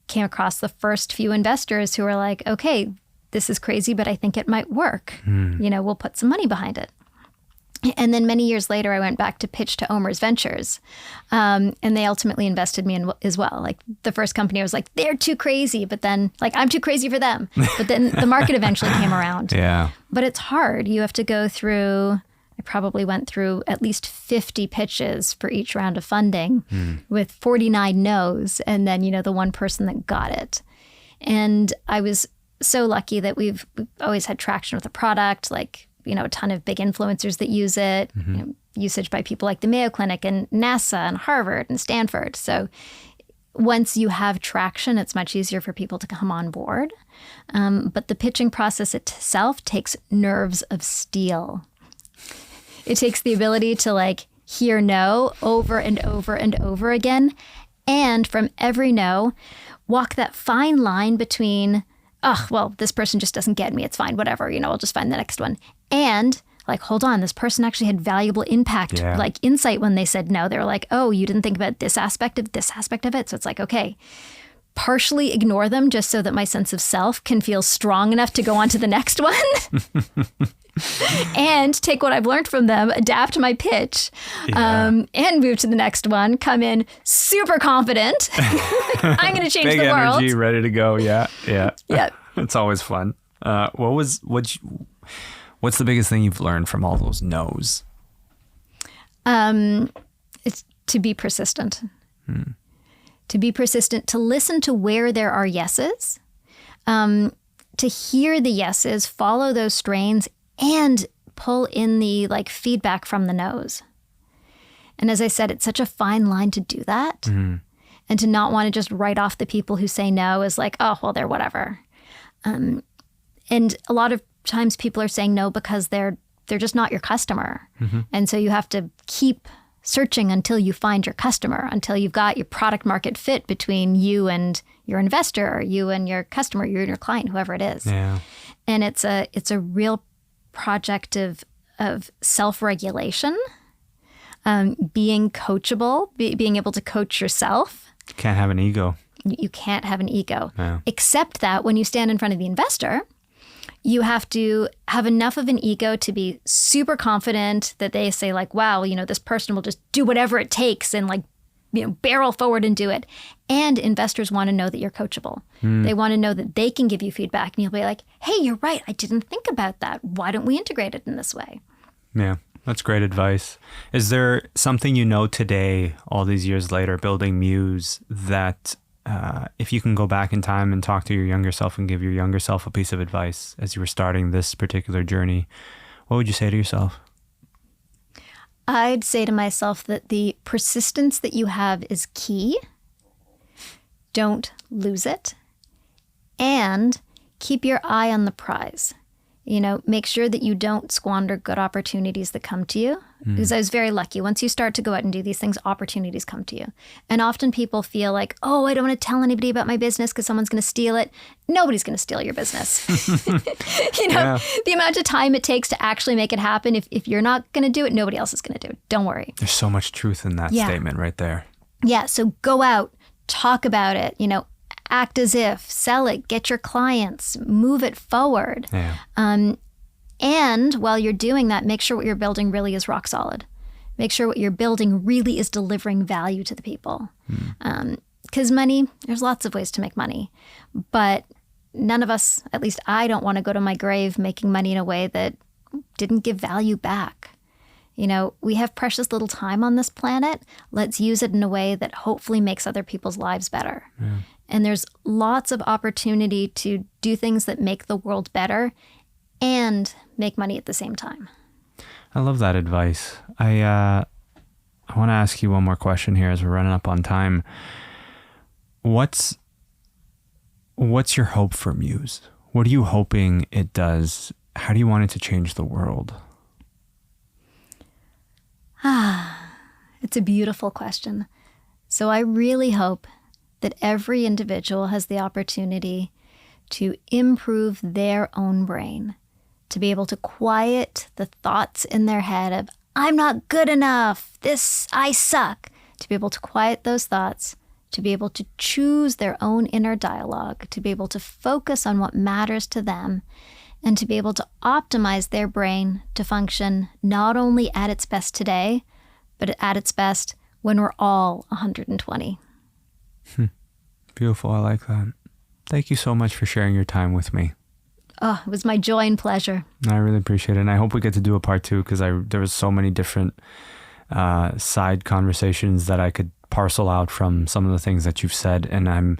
came across the first few investors who were like, okay, this is crazy, but I think it might work. We'll put some money behind it. And then many years later, I went back to pitch to Omer's Ventures, and they ultimately invested me in as well. Like the first company, I was like, they're too crazy, but then like I'm too crazy for them. But then the market eventually came around. Yeah. But it's hard. You have to go through. I probably went through at least 50 pitches for each round of funding, with 49 no's, and then the one person that got it. And I was so lucky that we've always had traction with the product, like a ton of big influencers that use it, usage by people like the Mayo Clinic and NASA and Harvard and Stanford. So once you have traction, it's much easier for people to come on board. But the pitching process itself takes nerves of steel. It takes the ability to like hear no over and over and over again. And from every no, walk that fine line between, oh, well, this person just doesn't get me. It's fine, whatever, I'll just find the next one. And like, hold on, this person actually had valuable impact, like insight when they said no. They were like, oh, you didn't think about this aspect of it. So it's like, okay, partially ignore them just so that my sense of self can feel strong enough to go on to the next one. And take what I've learned from them, adapt my pitch, and move to the next one, come in super confident. I'm going to change Big the world. energy, ready to go. Yeah. Yeah. It's always fun. What's the biggest thing you've learned from all those no's? It's to be persistent. To be persistent, to listen to where there are yeses, to hear the yeses, follow those strains, and pull in the like feedback from the no's. And as I said, it's such a fine line to do that, and to not want to just write off the people who say no as like, oh, well, they're whatever. And a lot of times people are saying no because they're just not your customer. And so you have to keep searching until you find your customer, until you've got your product market fit between you and your investor, or you and your customer, you and your client, whoever it is. Yeah. And it's a real project of self-regulation, being coachable, being able to coach yourself. You can't have an ego. You can't have an ego. Yeah. Except that when you stand in front of the investor, you have to have enough of an ego to be super confident that they say like, wow, this person will just do whatever it takes and like, barrel forward and do it. And investors want to know that you're coachable. They want to know that they can give you feedback, and you'll be like, hey, you're right. I didn't think about that. Why don't we integrate it in this way? Yeah, that's great advice. Is there something today, all these years later, building Muse, that if you can go back in time and talk to your younger self and give your younger self a piece of advice as you were starting this particular journey, what would you say to yourself? I'd say to myself that the persistence that you have is key. Don't lose it. And keep your eye on the prize. Make sure that you don't squander good opportunities that come to you. Because I was very lucky. Once you start to go out and do these things, opportunities come to you. And often people feel like, oh, I don't want to tell anybody about my business because someone's going to steal it. Nobody's going to steal your business. The amount of time it takes to actually make it happen, if you're not going to do it, nobody else is going to do it. Don't worry. There's so much truth in that statement right there. Yeah, so go out, talk about it, act as if, sell it, get your clients, move it forward. Yeah. And while you're doing that, make sure what you're building really is rock solid. Make sure what you're building really is delivering value to the people. Because money, there's lots of ways to make money. But none of us, at least I don't want to go to my grave making money in a way that didn't give value back. We have precious little time on this planet. Let's use it in a way that hopefully makes other people's lives better. Yeah. And there's lots of opportunity to do things that make the world better and make money at the same time. I love that advice. I want to ask you one more question here as we're running up on time. What's your hope for Muse? What are you hoping it does? How do you want it to change the world? It's a beautiful question. So I really hope that every individual has the opportunity to improve their own brain, to be able to quiet the thoughts in their head of, I'm not good enough, I suck, to be able to quiet those thoughts, to be able to choose their own inner dialogue, to be able to focus on what matters to them, and to be able to optimize their brain to function not only at its best today, but at its best when we're all 120. Beautiful. I like that. Thank you so much for sharing your time with me. Oh, it was my joy and pleasure. I really appreciate it. And I hope we get to do a part 2 because there was so many different side conversations that I could parcel out from some of the things that you've said. And I'm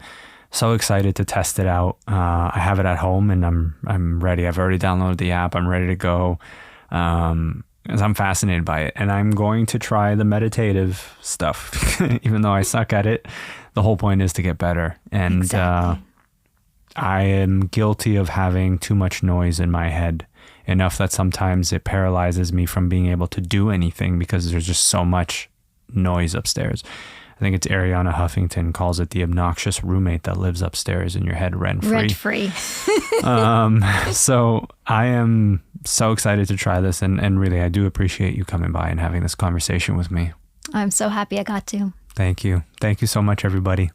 so excited to test it out. I have it at home and I'm ready. I've already downloaded the app. I'm ready to go. As I'm fascinated by it. And I'm going to try the meditative stuff, even though I suck at it. The whole point is to get better. And Exactly. I am guilty of having too much noise in my head, enough that sometimes it paralyzes me from being able to do anything because there's just so much noise upstairs. I think it's Ariana Huffington calls it the obnoxious roommate that lives upstairs in your head rent-free. Rent-free. So I am so excited to try this. And really, I do appreciate you coming by and having this conversation with me. I'm so happy I got to. Thank you. Thank you so much, everybody.